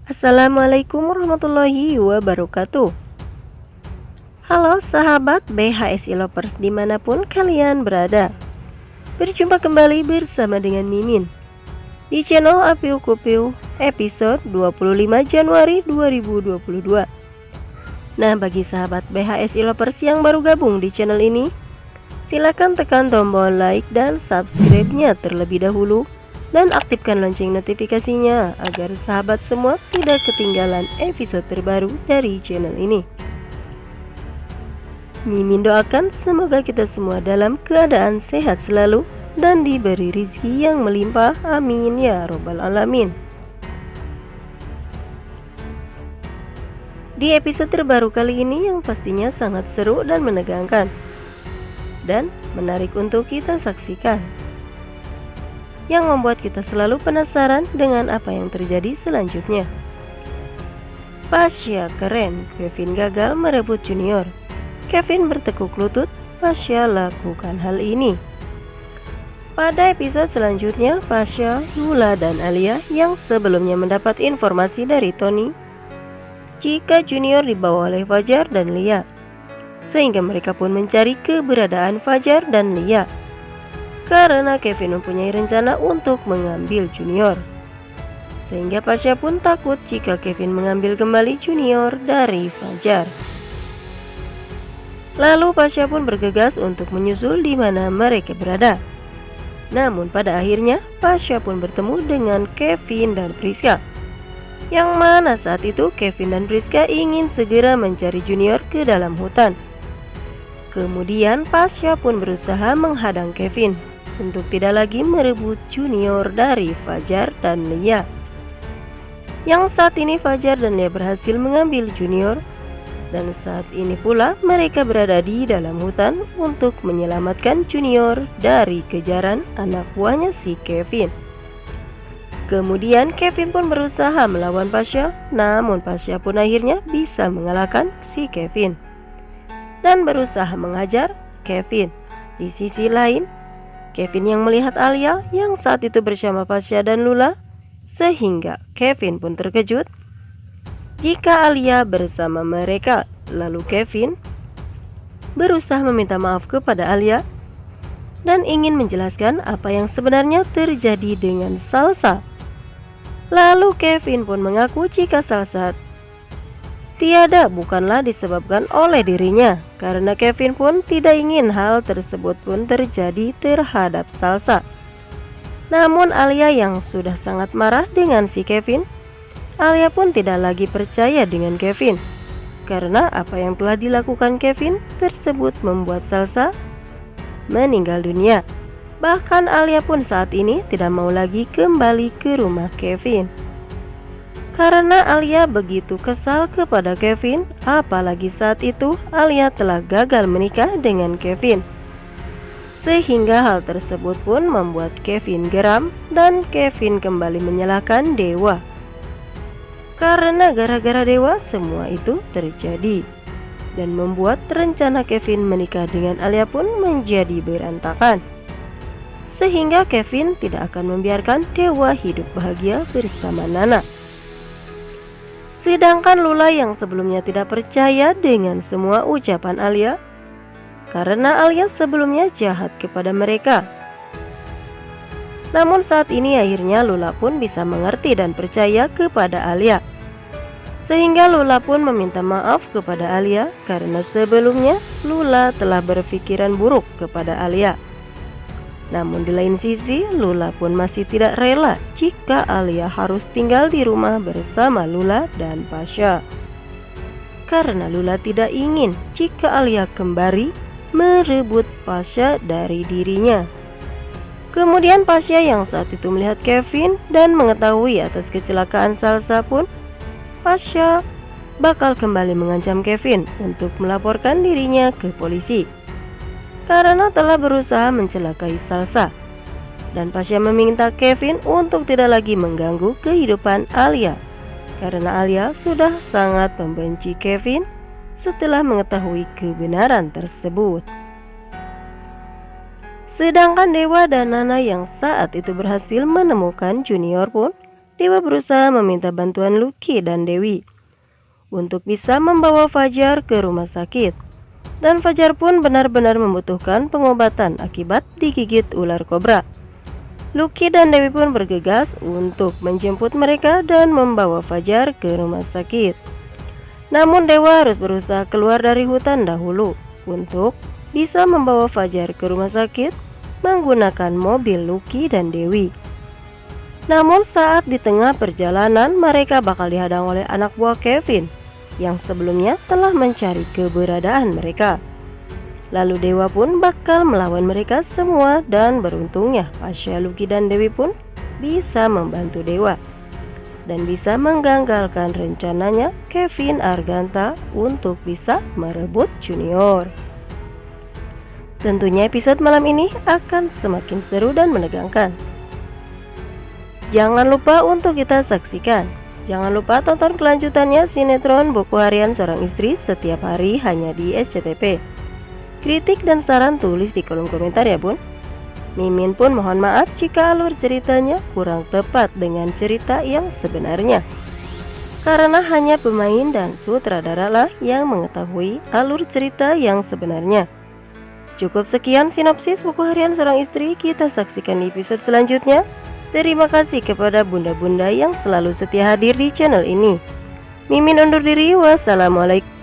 Assalamualaikum warahmatullahi wabarakatuh. Halo sahabat BHSI Lovers dimanapun kalian berada. Berjumpa kembali bersama dengan Mimin di channel Apiu Kupiu episode 25 Januari 2022. Nah, bagi sahabat BHSI Lovers yang baru gabung di channel ini, silakan tekan tombol like dan subscribe-nya terlebih dahulu dan aktifkan lonceng notifikasinya agar sahabat semua tidak ketinggalan episode terbaru dari channel ini. Mimin doakan semoga kita semua dalam keadaan sehat selalu dan diberi rezeki yang melimpah, amin ya robbal alamin. Di episode terbaru kali ini yang pastinya sangat seru dan menegangkan dan menarik untuk kita saksikan, yang membuat kita selalu penasaran dengan apa yang terjadi selanjutnya. Pasha keren, Kevin gagal merebut Junior. Kevin bertekuk lutut, Pasha lakukan hal ini. Pada episode selanjutnya, Pasha, Lula, dan Alia yang sebelumnya mendapat informasi dari Tony jika Junior dibawa oleh Fajar dan Lia, sehingga mereka pun mencari keberadaan Fajar dan Lia karena Kevin mempunyai rencana untuk mengambil Junior, sehingga Pasha pun takut jika Kevin mengambil kembali Junior dari Fajar. Lalu Pasha pun bergegas untuk menyusul di mana mereka berada. Namun pada akhirnya Pasha pun bertemu dengan Kevin dan Priska, yang mana saat itu Kevin dan Priska ingin segera mencari Junior ke dalam hutan. Kemudian Pasha pun berusaha menghadang Kevin untuk tidak lagi merebut Junior dari Fajar dan Lia. Yang saat ini Fajar dan Lia berhasil mengambil Junior, dan saat ini pula mereka berada di dalam hutan untuk menyelamatkan Junior dari kejaran anak buahnya si Kevin. Kemudian Kevin pun berusaha melawan Pasha, namun Pasha pun akhirnya bisa mengalahkan si Kevin dan berusaha menghajar Kevin. Di sisi lain, Kevin yang melihat Alia yang saat itu bersama Pasha dan Lula, sehingga Kevin pun terkejut jika Alia bersama mereka. Lalu Kevin berusaha meminta maaf kepada Alia dan ingin menjelaskan apa yang sebenarnya terjadi dengan Salsa. Lalu Kevin pun mengaku jika Salsa tiada bukanlah disebabkan oleh dirinya, karena Kevin pun tidak ingin hal tersebut pun terjadi terhadap Salsa. Namun Alia yang sudah sangat marah dengan si Kevin, Alia pun tidak lagi percaya dengan Kevin, karena apa yang telah dilakukan Kevin tersebut membuat Salsa meninggal dunia. Bahkan Alia pun saat ini tidak mau lagi kembali ke rumah Kevin, karena Alia begitu kesal kepada Kevin, apalagi saat itu Alia telah gagal menikah dengan Kevin. Sehingga hal tersebut pun membuat Kevin geram dan Kevin kembali menyalahkan Dewa. Karena gara-gara Dewa semua itu terjadi, dan membuat rencana Kevin menikah dengan Alia pun menjadi berantakan. Sehingga Kevin tidak akan membiarkan Dewa hidup bahagia bersama Nana. Sedangkan Lula yang sebelumnya tidak percaya dengan semua ucapan Alia, karena Alia sebelumnya jahat kepada mereka. Namun saat ini akhirnya Lula pun bisa mengerti dan percaya kepada Alia, sehingga Lula pun meminta maaf kepada Alia karena sebelumnya Lula telah berpikiran buruk kepada Alia. Namun di lain sisi, Lula pun masih tidak rela jika Alia harus tinggal di rumah bersama Lula dan Pasha, karena Lula tidak ingin jika Alia kembali merebut Pasha dari dirinya. Kemudian Pasha yang saat itu melihat Kevin dan mengetahui atas kecelakaan Salsa pun, Pasha bakal kembali mengancam Kevin untuk melaporkan dirinya ke polisi karena telah berusaha mencelakai Salsa. Dan Pasha meminta Kevin untuk tidak lagi mengganggu kehidupan Alia, karena Alia sudah sangat membenci Kevin setelah mengetahui kebenaran tersebut. Sedangkan Dewa dan Nana yang saat itu berhasil menemukan Junior pun Dewa berusaha meminta bantuan Lucky dan Dewi untuk bisa membawa Fajar ke rumah sakit. Dan Fajar pun benar-benar membutuhkan pengobatan akibat digigit ular kobra. Lucky dan Dewi pun bergegas untuk menjemput mereka dan membawa Fajar ke rumah sakit. Namun Dewa harus berusaha keluar dari hutan dahulu untuk bisa membawa Fajar ke rumah sakit menggunakan mobil Lucky dan Dewi. Namun saat di tengah perjalanan mereka bakal dihadang oleh anak buah Kevin yang sebelumnya telah mencari keberadaan mereka. Lalu Dewa pun bakal melawan mereka semua dan beruntungnya Pasha, Lucky dan Dewi pun bisa membantu Dewa dan bisa menggagalkan rencananya Kevin Arganta untuk bisa merebut Junior. Tentunya episode malam ini akan semakin seru dan menegangkan. Jangan lupa untuk kita saksikan. Jangan lupa tonton kelanjutannya sinetron Buku Harian Seorang Istri setiap hari hanya di SCTV. Kritik dan saran tulis di kolom komentar ya bun. Mimin pun mohon maaf jika alur ceritanya kurang tepat dengan cerita yang sebenarnya, karena hanya pemain dan sutradara lah yang mengetahui alur cerita yang sebenarnya. Cukup sekian sinopsis Buku Harian Seorang Istri, kita saksikan di episode selanjutnya. Terima kasih kepada bunda-bunda yang selalu setia hadir di channel ini. Mimin undur diri, wassalamualaikum.